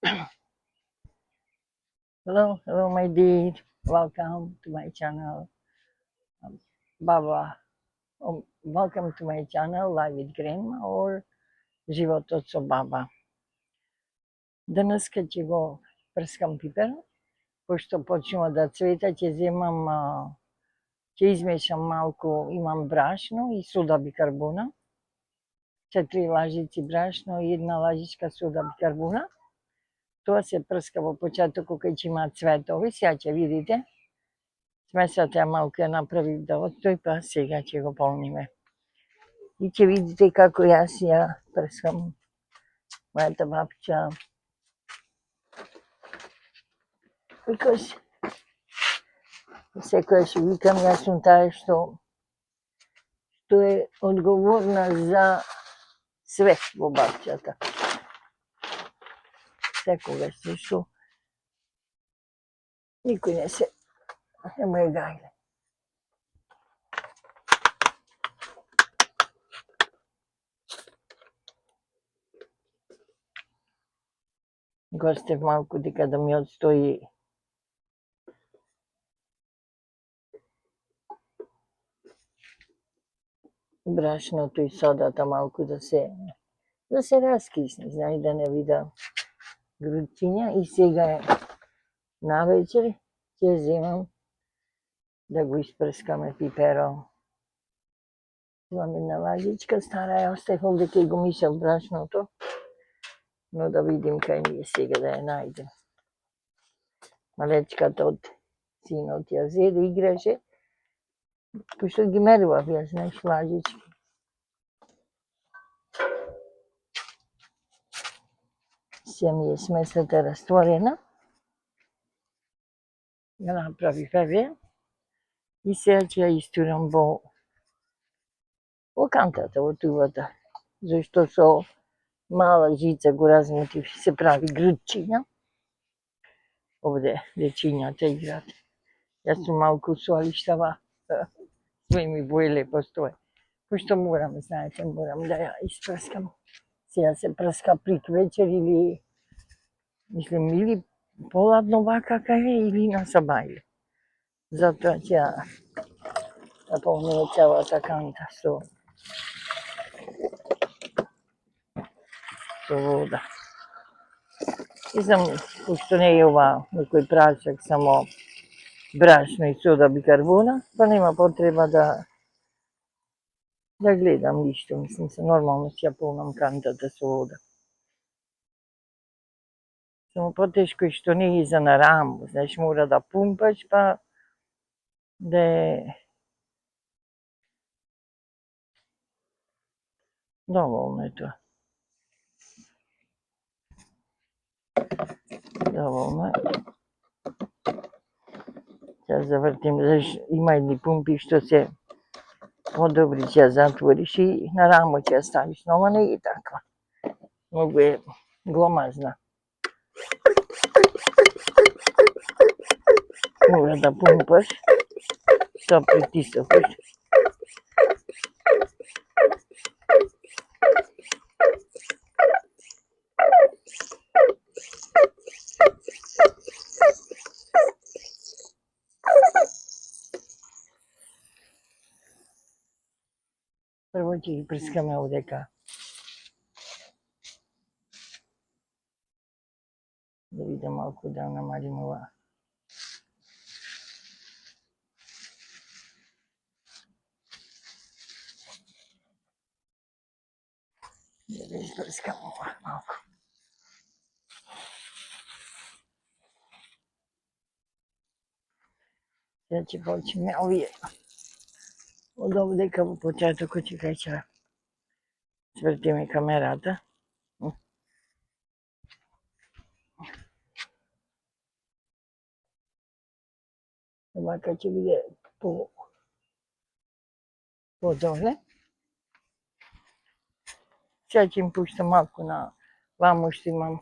Hello, my dear. Welcome to my channel, Baba. Welcome to my channel, Live with Grandma or Животот со баба. Денеска ќе го прскам пипер, пошто почнува да цвета, ќе земам, ќе измешам малку, имам брашно и сода бикарбона, 4 лажици брашно и 1 лажичка сода бикарбона. Тоа се прска во почетокот кога ќе има цветови, сега ќе видите. Смесата малку ја направив да отстои, па сега ќе го полниме. И ќе видите како јас ја прскам. Мојата бабча секојаш викам, јас сум таа што е одговорна за све во бабчата. Секогаш што никој не му е гајле. Гостев малку дека да ми отстои брашното и содата малку да се раскисне, знај, да не вида грудчиња. И сега навечер ќе земам да го испрскаме пиперо. Имам една лажичка стара, ја оставив дека го мишав брашното, но да видим кај ми е сега да ја најдем. Малечката од синот ја взе да играше, пошто ги мерував, јас, знаеш, лажички. Се ми е смесата растворена. Ја направив еве и сега ќе ја истурам во кантата, во тубата, зашто со мала жица го размотив, се прави грудчиња. Овде дечињата играат. Јас сум малку суалиштава, свој ми боеле постоje. Пошто морам, знаете, морам да ја испрскам. Сега се прска прик вечер или, мислим, или поладно вака кај или на сабајле. Затоа ќе ја наполнува целата канта со вода. И знам, пошто не е ова некој прашак, само брашно и сода бикарбона, па нема потреба да гледам ништо, мислам се нормално ќе ја полнам кантата со вода. Само потешко е што не е за на раму, знаеш, мора да пумпаш, па да е доволно е тоа. Доволно е. Ќе завртим, знаеш, има едни пумпи што се подобри, ќе ја затвориш и на рамо ќе ја ставиш, но ова не е таква. Многу е гломазна. Мора да пумпаш со притисокот. Прво ќе ги прскаме овдека. Да видам малку да намалим ова. Да испрскам ова малку. Сега ќе почнеме овие. Од овдека во почетокот ќе свртиме камерата. Овака ќе биде по-доле. Сега ќе им пуштам малку на ваму што имам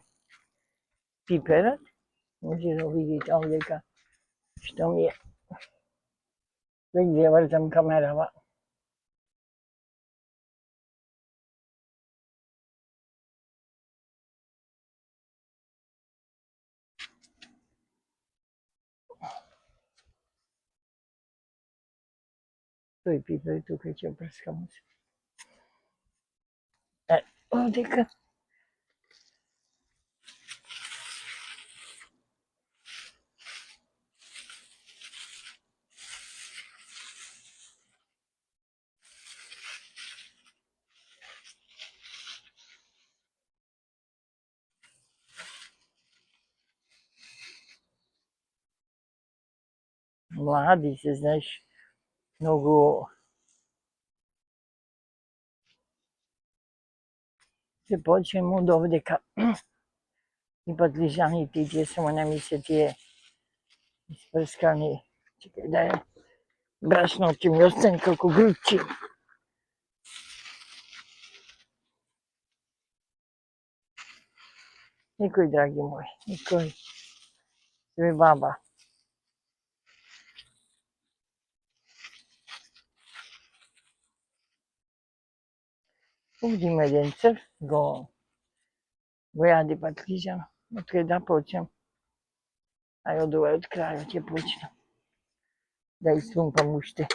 пиперот. Може да видите овдека што ми е. Да ги ја вртам камерава. Тој пипер тука ќе опрскам се. Овдека. Млади се, знаеш, многу се почнемо од овдека. И патлижаните и тие само не ми се тие испрскани. Чекај да е брашно ќе ми остане како гручи. Никој, драги мои, никој. Све баба. Овде има еден црв, го јади патлижан. Од кај да почнем? Ај од ова од крајот ќе почнем. Да испумпам уште.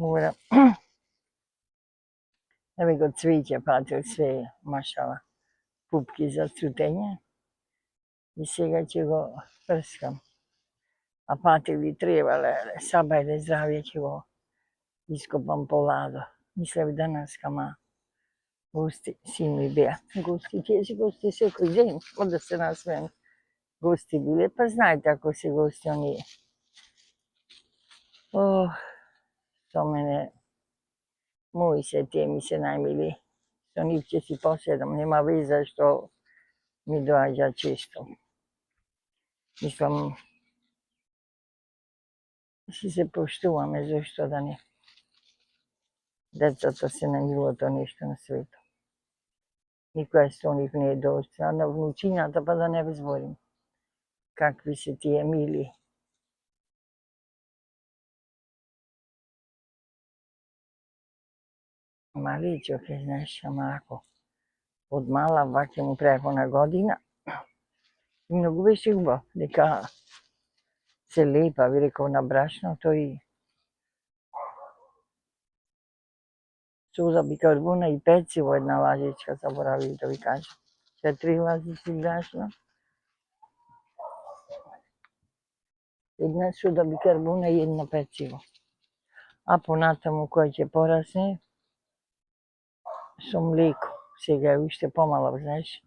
Мора. Еве го цвеќе патил све, машала, пупки за цутење. И сега ќе го прскам. А патили требале, сабајле здравје ќе го ископам поладо. Мислев денеска, ма гости син ми беа. Гости, тие си гости секој ден, од да се насмеем. Гости биле, па знаете ако се гости оние. Со мене, мои се, тие ми се најмили. Со нив ќе си поседам, нема веза што ми доаѓа често. Мислам, си се поштуваме, зашто да не. Децата се најмилото нешто на светот. Никоја со нив не е доста, на внучињата па да не ви зборим. Какви се тие мили. Маличо ке, знаеш, ама ако од мала ваќе му преко на година, и многу беше убав, дека се лепа, ви реков на брашното и соза бикарбуна и пециво една лажичка, заборавив да ви кажам. 4 лажици брашно. Една сода бикарбуна и една пециво. А понатаму кој ќе порасне, со млеко. Сега е уште помалав, знаеш.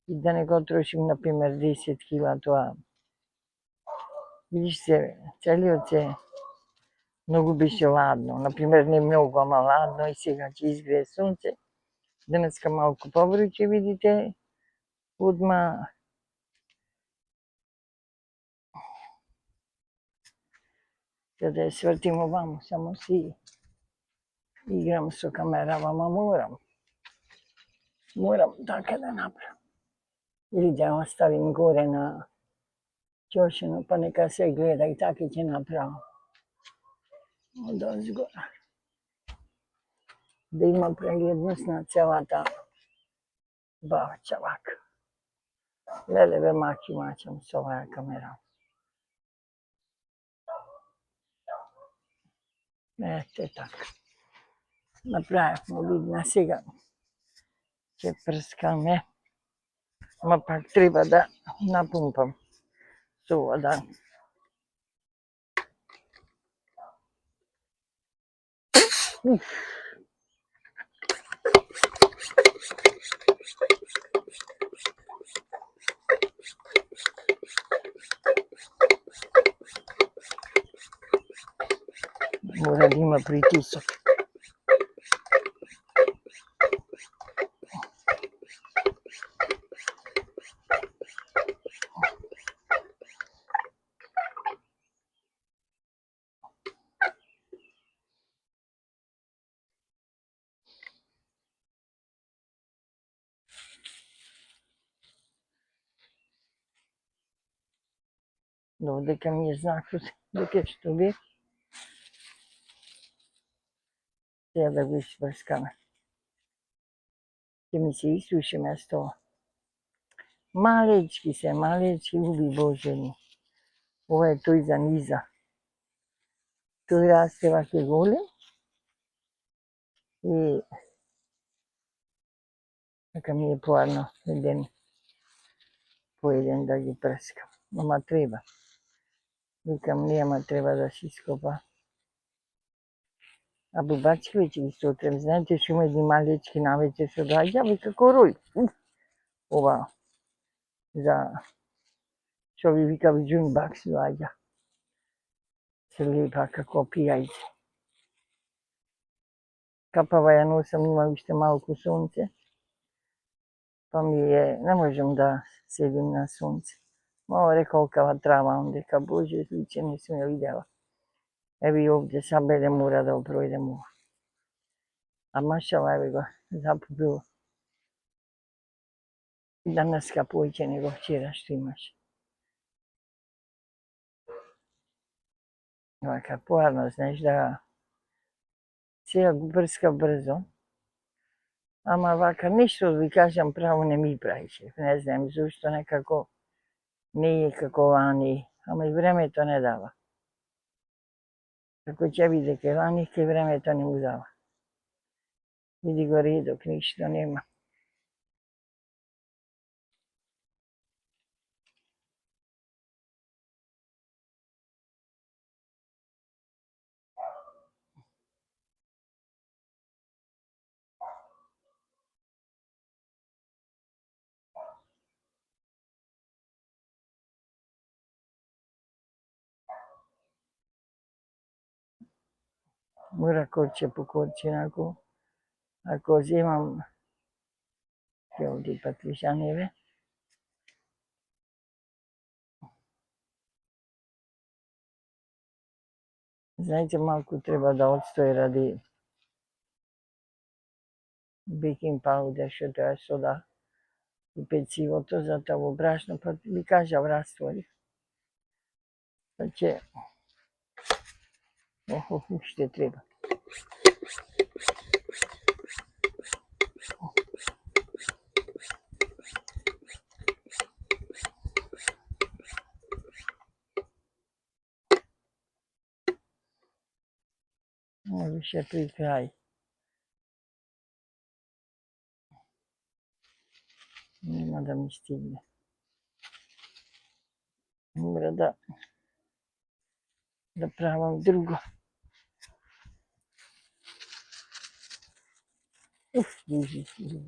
И да не го трошим, например, 10 кила тоа. Видиш се, целиот се многу беше ладно. Например, не многу, ама ладно и сега ќе изгрее сонце. Денеска малку повруче, видите, одма да ја свртим оваму, само си играм со камерава, ама морам така да направам. Или да ја оставим горе на ќошено, па нека се гледа и така ќе направам. Од озгора. Да има прегледност на целата бавча вака. Лелеве маки мачам со оваа камера. Ете така. Направивме видна сега. Ќе прскаме. Ма пак треба да напумпам со вода. мора да има притисок. Додека ми е знакот, дека што би, сега да го испрскаме. Ќе ми се исуши место. Малечки се, малечки уби Божени. Ова е тој за низа. Тој расте ваќе голем и така ми е поарно еден по еден да ги прскам. Ама треба. Викам, нема треба да се ископа. А бубачки веќе ги сотрем. Знаете што има едни малечки навече што доаѓа, вика коруј. Ова за што ви вика Джун Бакс доаѓа. Се лепа како пијајце. Капава ја носам, има уште малку сонце. Па ми е, не можам да седим на сонце. Мало реколкава трава ондека, Боже, личе не сум ја видела. Еви овде сабеле мора да пројдем ова. А машала, еве го, запубил. Данеска поиќе него вчера што имаш. Вака, поарно, знаеш да сега го брска брзо. Ама вака, нешто ви кажам право не ми праише. Не знам зашто некако не е како лани, ама и времето не дава. Како ќе биде ке лани, ке времето не му дава. Види го редок, ништо нема. Мора корче по корче, ако земам ќе овде патришаневе. Знаете, малку треба да отстои ради бекинг паудер што тоа е сода и пецивото, затоа во брашно, па ви кажав раствори. Па ќе... уште треба. Више при крај. Нема да ми стигне. Мора да правам друго.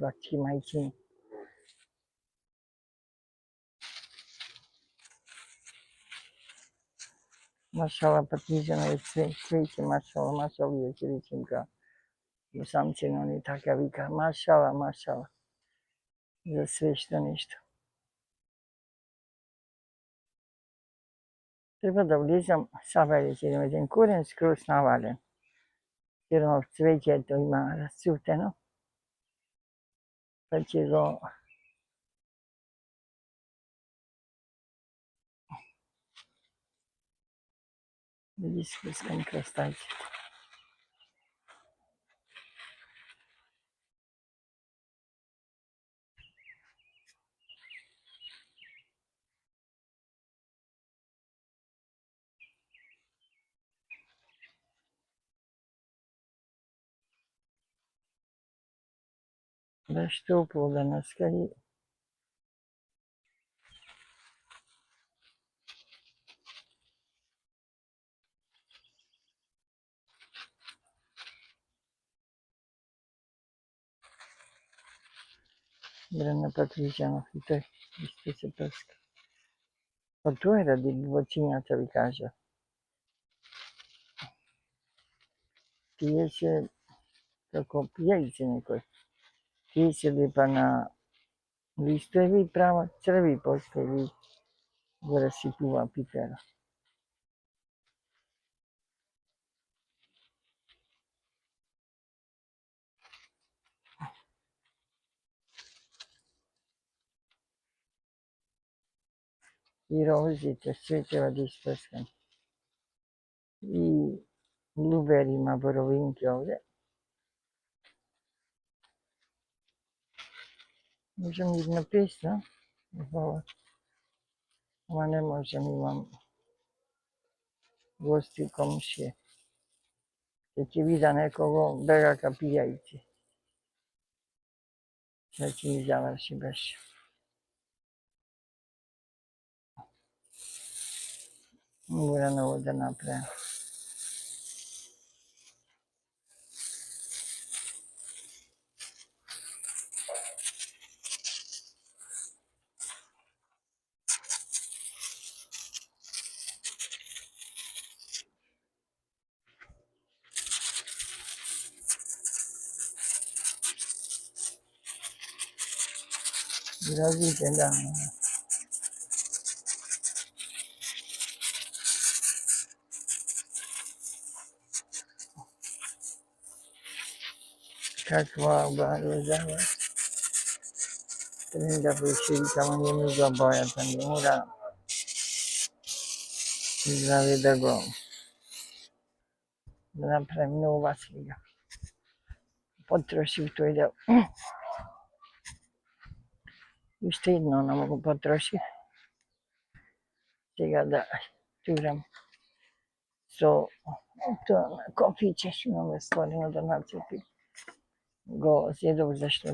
Бачки мајчини. Машала патнижено е цвеќе, машала, ја ќе речем ка самчено не така вика, машала, за све што нешто. Треба да влезам, сабајле ќе идем еден корен скроз навален. Сиромов цвеќето има расцутено, па ќе го да ги спускам крастајците. Баш топло денеска и Брена Патричанов и тој исто се прска. Па тоа е ради бубачињата ви кажа. Тие се како пијајци некои. Тие се лепа на листови и прават црви после и го расипува пипера. И розите, све треба да испрскам. И лубер има боровинки овде. Можам една песна, ама не можам, имам гости комшije. Ќе ќе вида некого бега ка пијајци. Значи ми заврши беше. Мора ново да направам. Гразите, да. Каква обарозава. Трябва да приширите, ама не ми го бојата, не мора. Здраве да го да направим нова слика. Потрошив тој да... Уште едно не го потрошив. Сега да турам со тоа на кофиче што имаме створено да нацепи. Го зедов зашто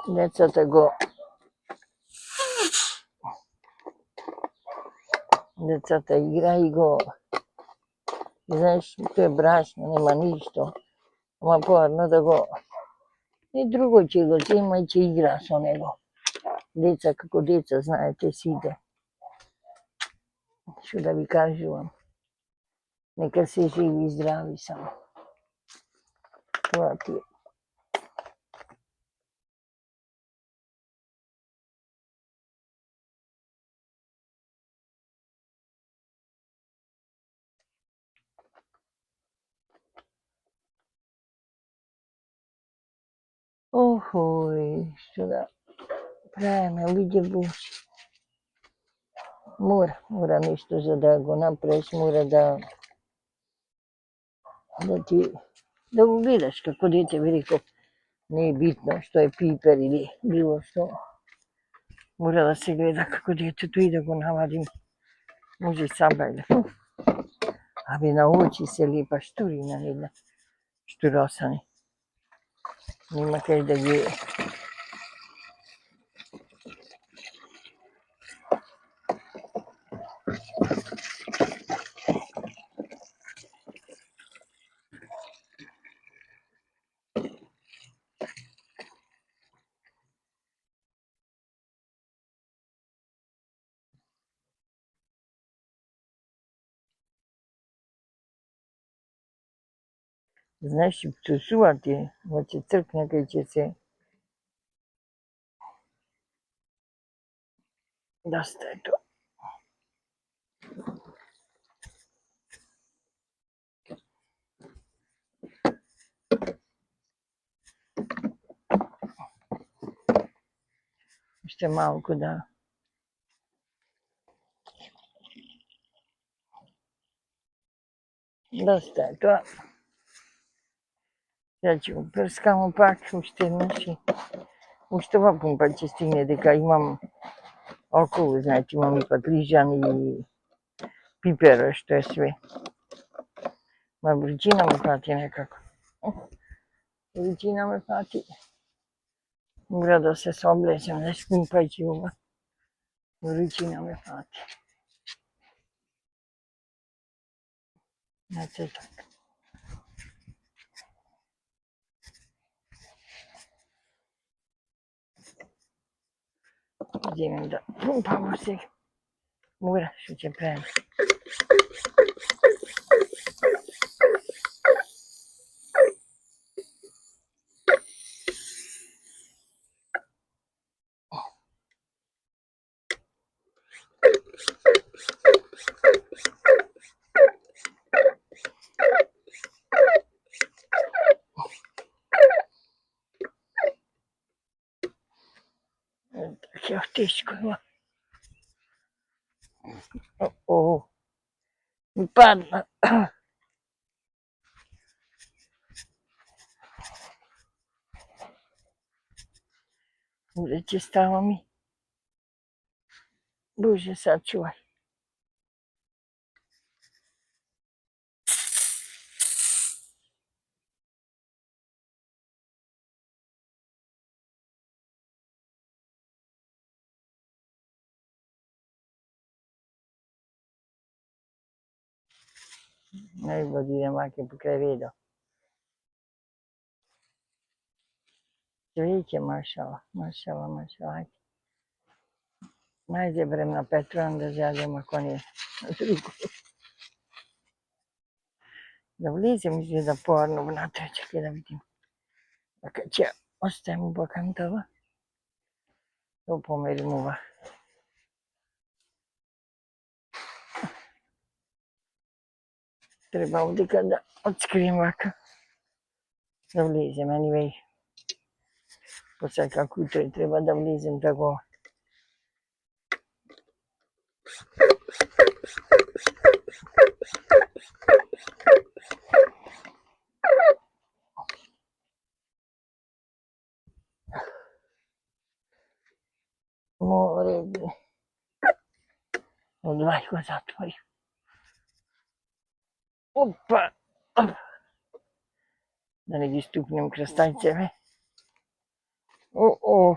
децата го децата игра и го знаеш, тоа е брашно, нема ништо. Ама поарно да го и друго ќе го зема и ќе игра со него. Деца како деца, знаете сите. Што да ви кажувам. Нека се живи и здрави само. Тоа ти е. Охој, што да правиме, луѓе божи. Мора нешто за да го направиш, мора да го гледаш како дете, ви реков, не е битно што е пипер или било што. Мора да се гледа како детето и да го навадим. Може и сабајле. Абе на очи се лепа штурина една, штуросани. Нема кај да ги знаеш, пцусува ти, ма ќе цркне кај ќе се... Доста е тоа. Уште малку да... Доста е тоа. Ја ќе го прскам пак, уште еднаш и... Уште вакум па ќе стигне дека имам околу, знаете, имам и патлижан и пипера, што е све. Ма вручина ме пати некако. Вручина ме пати. Мора да се соблечам, не скумпајќи ова. Вручина ме пати. Значи така. Идем да пумпамо сега. Мора, што ќе правим. тешко е. О, ми падна. Уре ќе става ми. Боже, сачувај. Најбо да идем ваке покрај редо. Веќе, машала, машала, машала. Најде брем на Петрон да зјадем ако не друго. Да влезем изгледа поарно внатре, чекай да видим. Така ќе оставим бакантава. Да померим ова. Треба овдека да отскрием вака. Да влезем, anyway. После како утре треба да влезем да го море. Одвај го затвори. Опа! Да не ги стукнем крстајцеве. О.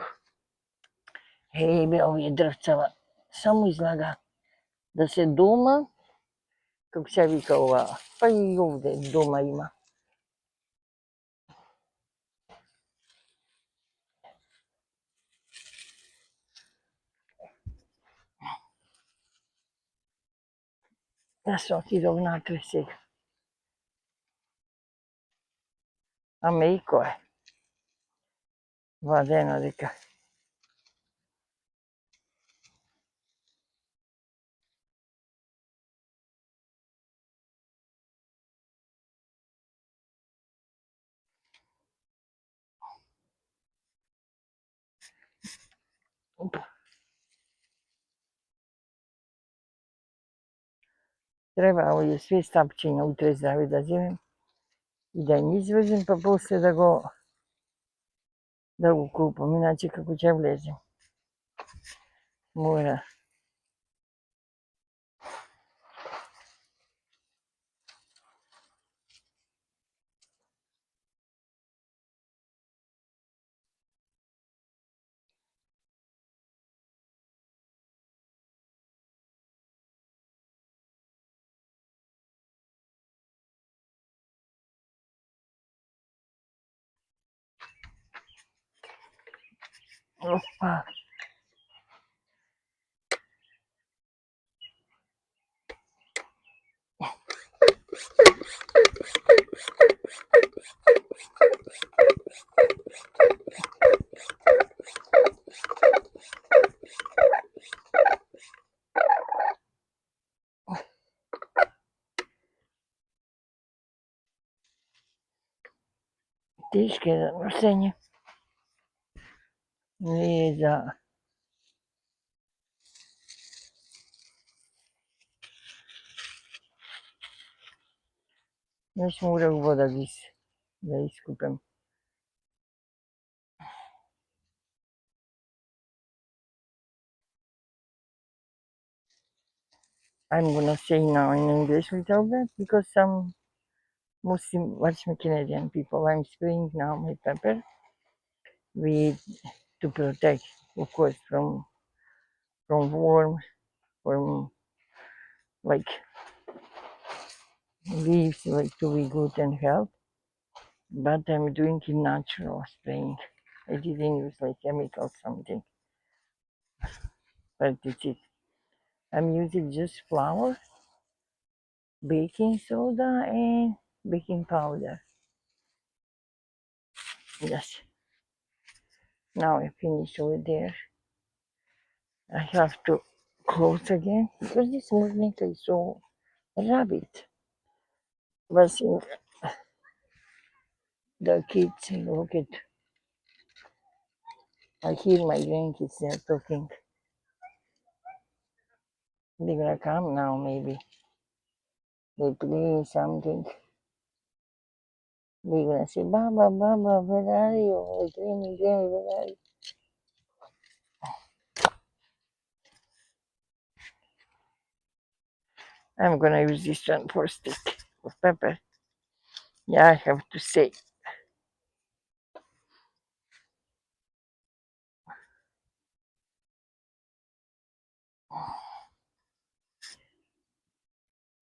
Еј бе, овие дрвцава само излага да се дома, како се вика ова, па и овде дома има. Да се отидов внатре сега. А мејко е. Вадено дека. Треба овие све стапчиња утре здрави да земем и да им извезем, па после да го купам, иначе како ќе влезем. Мора. Опа. Тешко е за носење. Не е за... Неш мора вода да искупем. I'm gonna say now in English a little bit because some Muslim watch me Canadian people. I'm spraying now my pepper with to protect, of course, from worms, from like leaves, like to be good and health. But I'm doing it natural spraying. I didn't use like chemical something. But it's it. I'm using just flour, baking soda, and baking powder. Yes. Now I finished over there. I have to close again because this morning I saw a rabbit. Was in the kids look at. I hear my grandkids, they're talking. They're gonna come now, maybe. They play something. They're gonna say, Baba, Baba, where are you? Like, Grammy, Grammy, where are you? I'm gonna use this one for stick of pepper. Yeah, I have to say.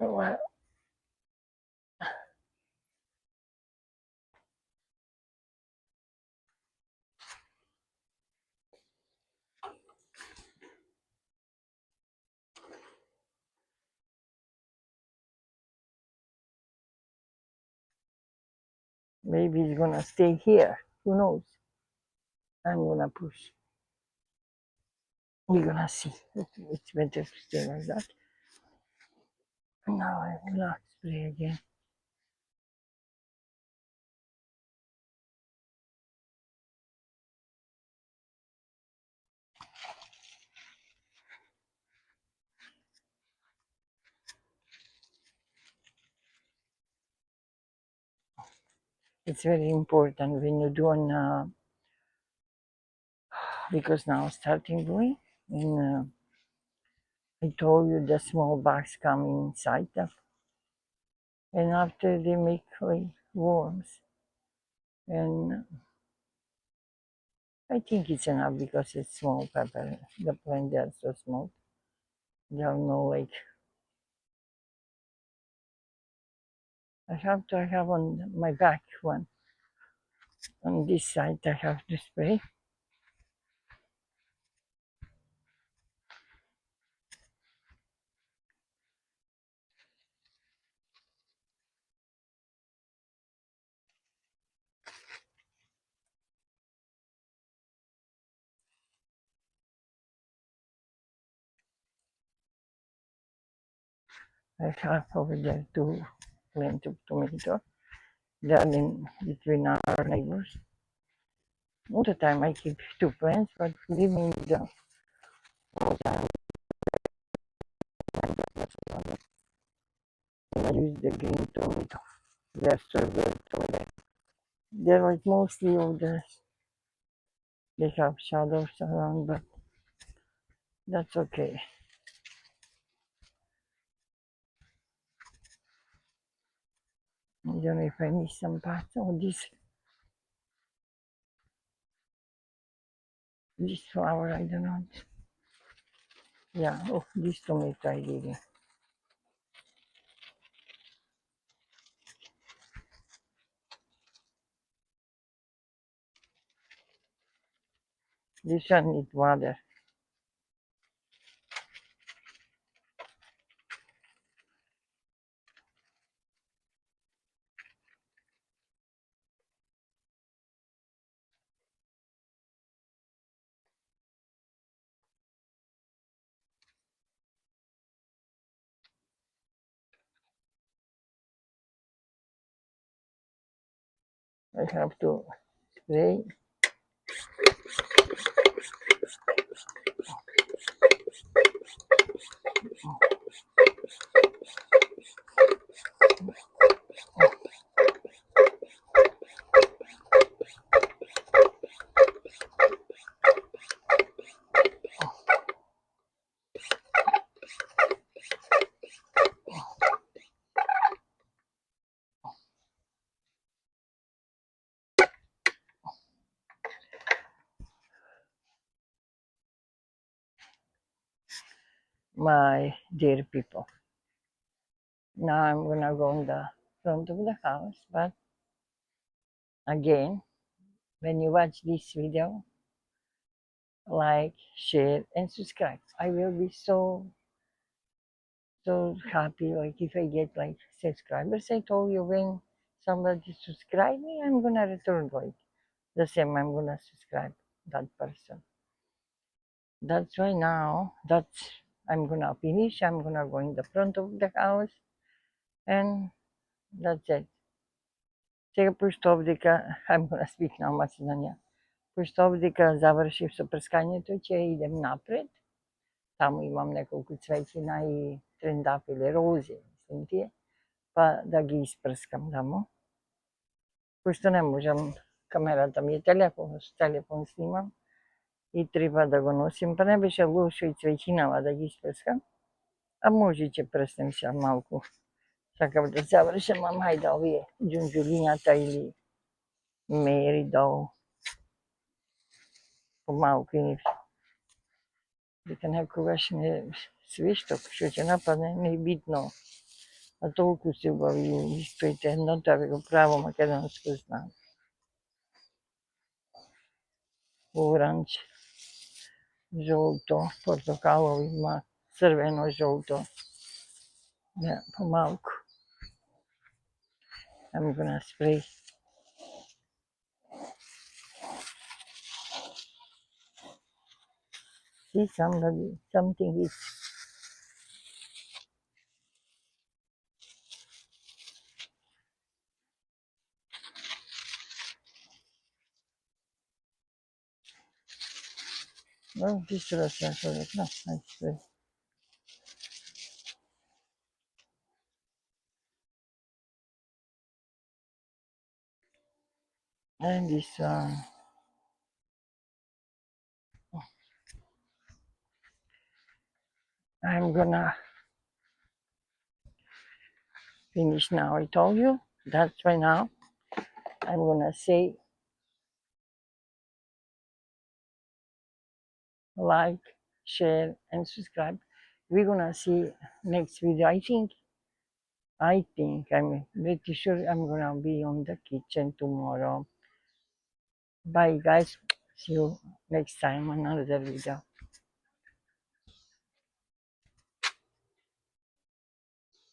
Well, maybe it's gonna stay here. Who knows? I'm gonna push. We're gonna see. It's better to stay like that. Now I will spray again. It's very important when you do on because now starting doing and I told you the small bugs come inside them and after they make like worms and I think it's enough because it's small pepper. The plant they are so small. They are no like I have on my back one. On this side I have to spray. I have over there two plant of tomato. They are in between our neighbors. All the time I keep two plants, but give me the I use the green tomato. They're so good over there. They're like mostly of the they have shadows around, but that's okay. I don't know if I miss some parts. Oh, this flower, I don't know. Yeah, oh, this tomato I did it. This one needs water. I have to spray. My dear people. Now I'm gonna go in the front of the house, but again, when you watch this video, like, share, and subscribe. I will be so happy like if I get like subscribers. I told you when somebody subscribe me, I'm gonna return like the same. I'm gonna subscribe that person. That's why now that's I'm gonna finish. I'm gonna go in the front of the house and that's it. Сега Пущовдика, I'm gonna speak now Macedония. Пущовдика завърших съпръсканието, че идем напред. Таму имам неколку цвеќина и трендафиле, рози, мислам тие, па да ги испрскам таму. Пошто не можам, камерата ми е телефон, со телефон снимам и треба да го носим, па не беше лошо и цвеќинава да ги испрскам, а може ќе престем се малку. Сакав да завршам, ама ајде овие џунџулињата или мери долу. Помалку и дека некогаш не свишток, што ќе нападне, не е битно. А толку се убави исприте едното, а го право македонско знам. Оранж, жолто, портокалово има, црвено, жолто. Не, помалку. I'm gonna spray. See something is well, this was no, I spray. And this one. I'm gonna finish now. I told you that's why now I'm gonna say like, share, and subscribe. We're gonna see next video. I think I'm pretty sure I'm gonna be on the kitchen tomorrow. Bye guys. See you next time on another video.